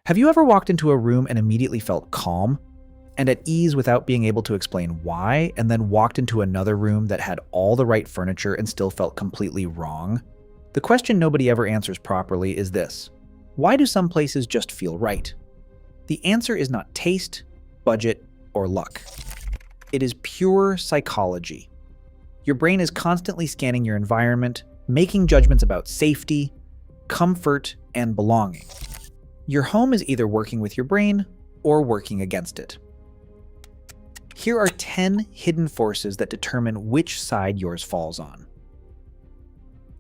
Have you ever walked into a room and immediately felt calm and at ease without being able to explain why, and then walked into another room that had all the right furniture and still felt completely wrong? The question nobody ever answers properly is this: why do some places just feel right? The answer is not taste, budget, or luck. It is pure psychology. Your brain is constantly scanning your environment, making judgments about safety, comfort, and belonging. Your home is either working with your brain or working against it. Here are 10 hidden forces that determine which side yours falls on.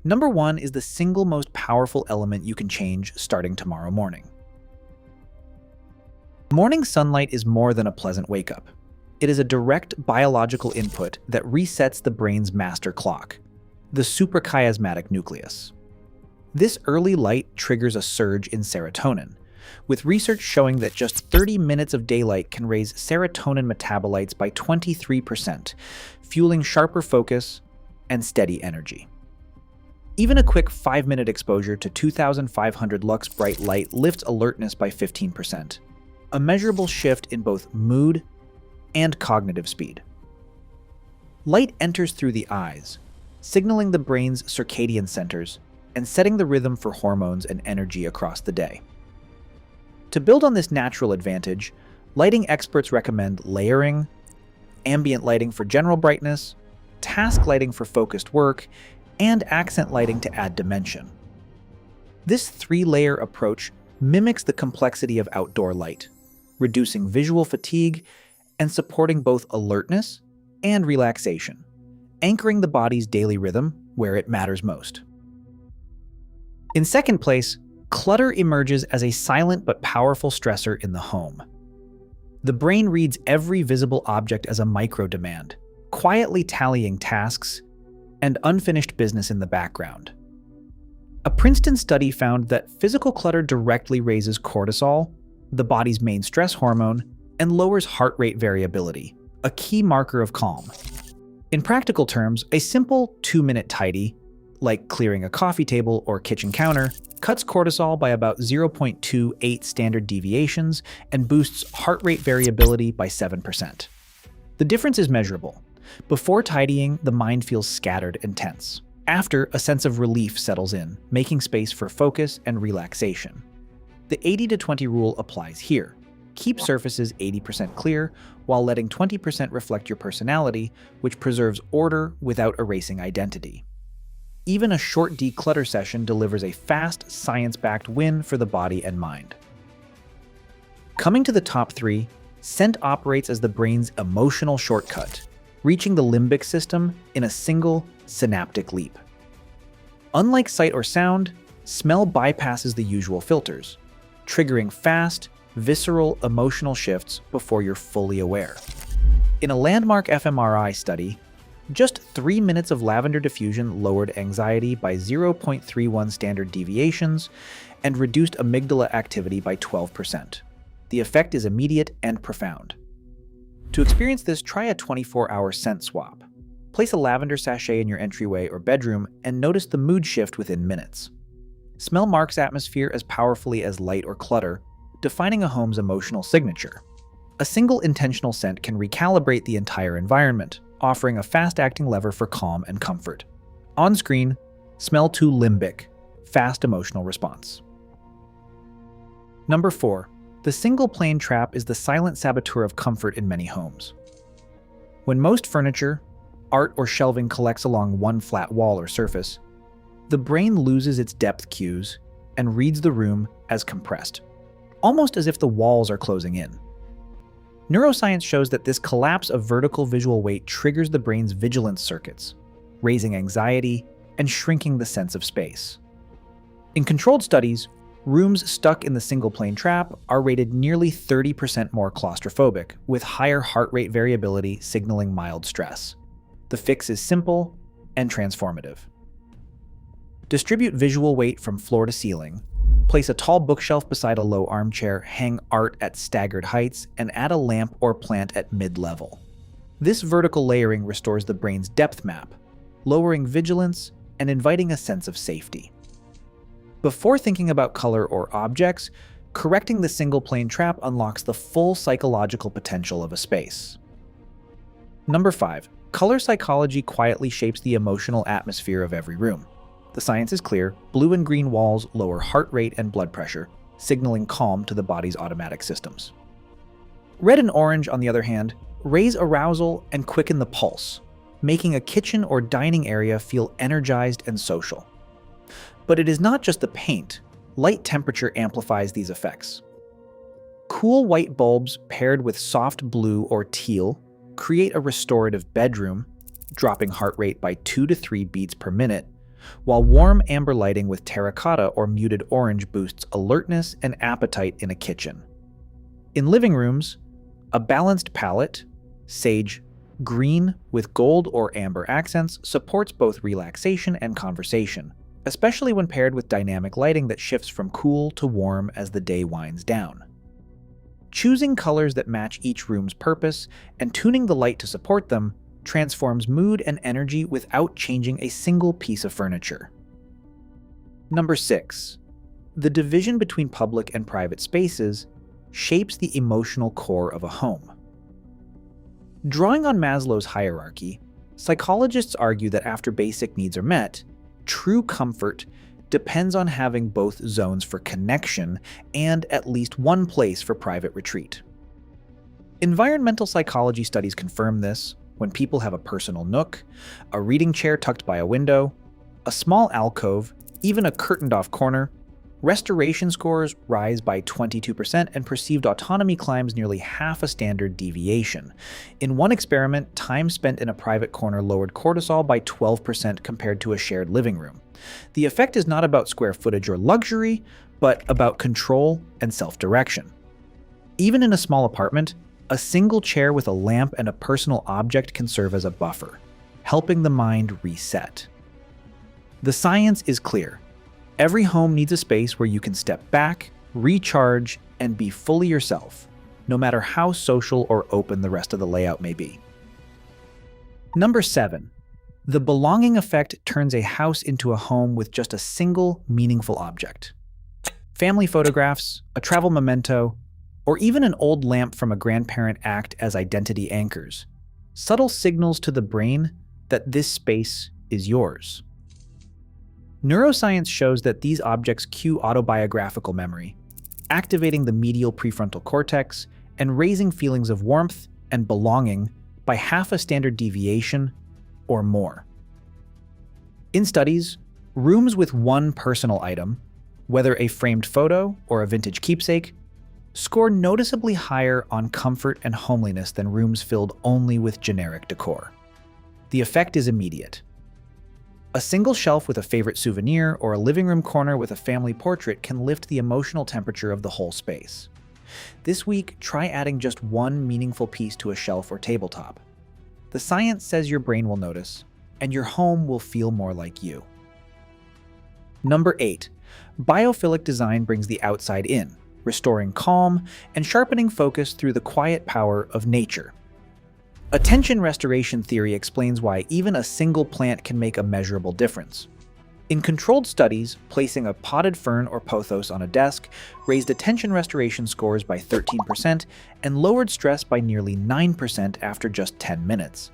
Number 1 is the single most powerful element you can change starting tomorrow morning. Morning sunlight is more than a pleasant wake-up. It is a direct biological input that resets the brain's master clock, the suprachiasmatic nucleus. This early light triggers a surge in serotonin, with research showing that just 30 minutes of daylight can raise serotonin metabolites by 23%, fueling sharper focus and steady energy. Even a quick 5-minute exposure to 2,500 lux bright light lifts alertness by 15%, a measurable shift in both mood and cognitive speed. Light enters through the eyes, signaling the brain's circadian centers and setting the rhythm for hormones and energy across the day. To build on this natural advantage, lighting experts recommend layering, ambient lighting for general brightness, task lighting for focused work, and accent lighting to add dimension. This 3-layer approach mimics the complexity of outdoor light, reducing visual fatigue and supporting both alertness and relaxation, anchoring the body's daily rhythm where it matters most. In second place, clutter emerges as a silent but powerful stressor in the home. The brain reads every visible object as a micro-demand, quietly tallying tasks and unfinished business in the background. A Princeton study found that physical clutter directly raises cortisol, the body's main stress hormone, and lowers heart rate variability, a key marker of calm. In practical terms, a simple 2-minute tidy, like clearing a coffee table or kitchen counter, cuts cortisol by about 0.28 standard deviations and boosts heart rate variability by 7%. The difference is measurable. Before tidying, the mind feels scattered and tense. After, a sense of relief settles in, making space for focus and relaxation. The 80-20 rule applies here. Keep surfaces 80% clear while letting 20% reflect your personality, which preserves order without erasing identity. Even a short declutter session delivers a fast, science-backed win for the body and mind. Coming to the top 3, scent operates as the brain's emotional shortcut, reaching the limbic system in a single synaptic leap. Unlike sight or sound, smell bypasses the usual filters, triggering fast, visceral emotional shifts before you're fully aware. In a landmark fMRI study, just 3 minutes of lavender diffusion lowered anxiety by 0.31 standard deviations and reduced amygdala activity by 12%. The effect is immediate and profound. To experience this, try a 24-hour scent swap. Place a lavender sachet in your entryway or bedroom and notice the mood shift within minutes. Smell marks atmosphere as powerfully as light or clutter, defining a home's emotional signature. A single intentional scent can recalibrate the entire environment, offering a fast-acting lever for calm and comfort. On screen, smell 2 limbic, fast emotional response. Number 4. The single plane trap is the silent saboteur of comfort in many homes. When most furniture, art, or shelving collects along one flat wall or surface, the brain loses its depth cues and reads the room as compressed, almost as if the walls are closing in. Neuroscience shows that this collapse of vertical visual weight triggers the brain's vigilance circuits, raising anxiety and shrinking the sense of space. In controlled studies, rooms stuck in the single-plane trap are rated nearly 30% more claustrophobic, with higher heart rate variability signaling mild stress. The fix is simple and transformative. Distribute visual weight from floor to ceiling. Place a tall bookshelf beside a low armchair, hang art at staggered heights, and add a lamp or plant at mid-level. This vertical layering restores the brain's depth map, lowering vigilance and inviting a sense of safety. Before thinking about color or objects, Correcting the single plane trap unlocks the full psychological potential of a space. Number 5. Color psychology quietly shapes the emotional atmosphere of every room. The science is clear: blue and green walls lower heart rate and blood pressure, signaling calm to the body's automatic systems. Red and orange, on the other hand, raise arousal and quicken the pulse, making a kitchen or dining area feel energized and social. But it is not just the paint. Light temperature amplifies these effects. Cool white bulbs paired with soft blue or teal create a restorative bedroom, dropping heart rate by 2 to 3 beats per minute, while warm amber lighting with terracotta or muted orange boosts alertness and appetite in a kitchen. In living rooms, a balanced palette, sage green with gold or amber accents, supports both relaxation and conversation, especially when paired with dynamic lighting that shifts from cool to warm as the day winds down. Choosing colors that match each room's purpose and tuning the light to support them transforms mood and energy without changing a single piece of furniture. Number 6. The division between public and private spaces shapes the emotional core of a home. Drawing on Maslow's hierarchy, psychologists argue that after basic needs are met, true comfort depends on having both zones for connection and at least one place for private retreat. Environmental psychology studies confirm this. When people have a personal nook, a reading chair tucked by a window, a small alcove, even a curtained-off corner, restoration scores rise by 22% and perceived autonomy climbs nearly half a standard deviation. In one experiment, time spent in a private corner lowered cortisol by 12% compared to a shared living room. The effect is not about square footage or luxury, but about control and self-direction. Even in a small apartment, a single chair with a lamp and a personal object can serve as a buffer, helping the mind reset. The science is clear. Every home needs a space where you can step back, recharge, and be fully yourself, no matter how social or open the rest of the layout may be. Number 7. The belonging effect turns a house into a home with just a single meaningful object. Family photographs, a travel memento, or even an old lamp from a grandparent act as identity anchors, subtle signals to the brain that this space is yours. Neuroscience shows that these objects cue autobiographical memory, activating the medial prefrontal cortex and raising feelings of warmth and belonging by half a standard deviation or more. In studies, rooms with one personal item, whether a framed photo or a vintage keepsake, score noticeably higher on comfort and homeliness than rooms filled only with generic decor. The effect is immediate. A single shelf with a favorite souvenir or a living room corner with a family portrait can lift the emotional temperature of the whole space. This week, try adding just one meaningful piece to a shelf or tabletop. The science says your brain will notice, and your home will feel more like you. Number 8. Biophilic design brings the outside in, restoring calm and sharpening focus through the quiet power of nature. Attention restoration theory explains why even a single plant can make a measurable difference. In controlled studies, placing a potted fern or pothos on a desk raised attention restoration scores by 13% and lowered stress by nearly 9% after just 10 minutes.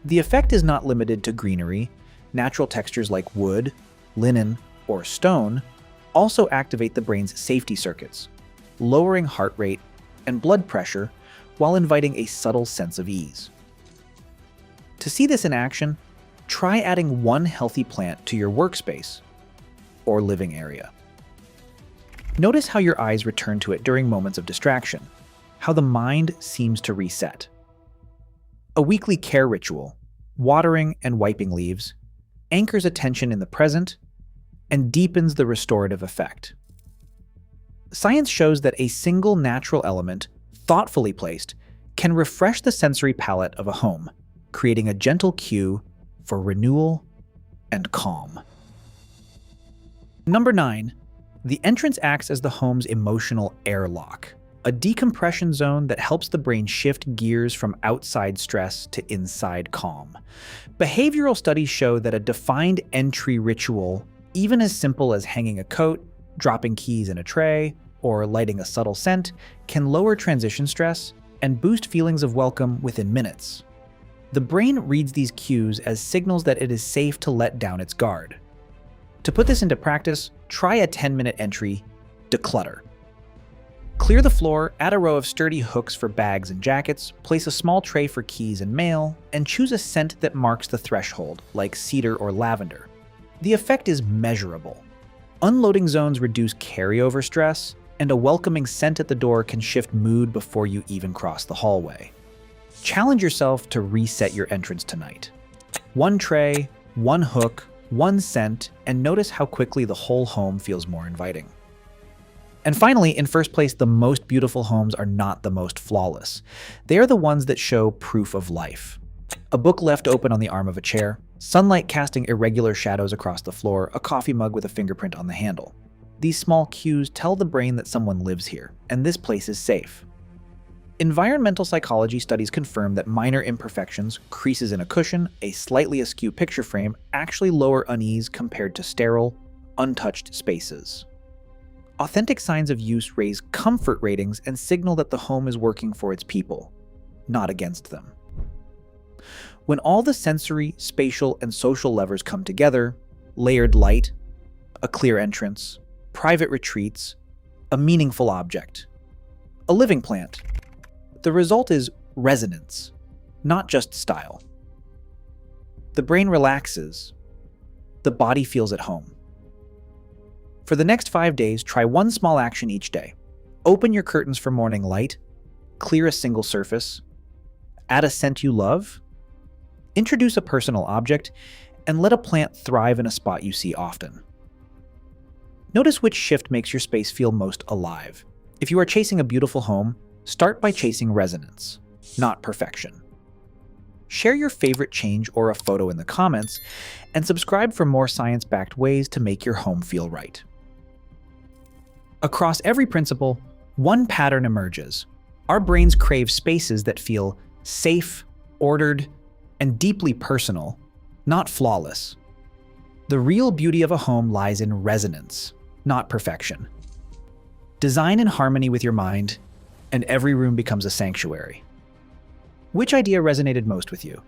The effect is not limited to greenery. Natural textures like wood, linen, or stone also activate the brain's safety circuits, lowering heart rate and blood pressure while inviting a subtle sense of ease. To see this in action, try adding one healthy plant to your workspace or living area. Notice how your eyes return to it during moments of distraction, how the mind seems to reset. A weekly care ritual, watering and wiping leaves, anchors attention in the present and deepens the restorative effect. Science shows that a single natural element, thoughtfully placed, can refresh the sensory palette of a home, creating a gentle cue for renewal and calm. Number 9. The entrance acts as the home's emotional airlock, a decompression zone that helps the brain shift gears from outside stress to inside calm. Behavioral studies show that a defined entry ritual, even as simple as hanging a coat, dropping keys in a tray, or lighting a subtle scent can lower transition stress and boost feelings of welcome within minutes. The brain reads these cues as signals that it is safe to let down its guard. To put this into practice, try a 10-minute entry, declutter. Clear the floor, add a row of sturdy hooks for bags and jackets, place a small tray for keys and mail, and choose a scent that marks the threshold, like cedar or lavender. The effect is measurable. Unloading zones reduce carryover stress, and a welcoming scent at the door can shift mood before you even cross the hallway. Challenge yourself to reset your entrance tonight. One tray, one hook, one scent, and notice how quickly the whole home feels more inviting. And finally, in first place, the most beautiful homes are not the most flawless. They are the ones that show proof of life. A book left open on the arm of a chair, sunlight casting irregular shadows across the floor, a coffee mug with a fingerprint on the handle. These small cues tell the brain that someone lives here, and this place is safe. Environmental psychology studies confirm that minor imperfections, creases in a cushion, a slightly askew picture frame, actually lower unease compared to sterile, untouched spaces. Authentic signs of use raise comfort ratings and signal that the home is working for its people, not against them. When all the sensory, spatial, and social levers come together, layered light, a clear entrance, private retreats, a meaningful object, a living plant, the result is resonance, not just style. The brain relaxes, the body feels at home. For the next 5 days, try one small action each day. Open your curtains for morning light, clear a single surface, add a scent you love, introduce a personal object, and let a plant thrive in a spot you see often. Notice which shift makes your space feel most alive. If you are chasing a beautiful home, start by chasing resonance, not perfection. Share your favorite change or a photo in the comments, and subscribe for more science-backed ways to make your home feel right. Across every principle, one pattern emerges. Our brains crave spaces that feel safe, ordered, and deeply personal, not flawless. The real beauty of a home lies in resonance, not perfection. Design in harmony with your mind, and every room becomes a sanctuary. Which idea resonated most with you?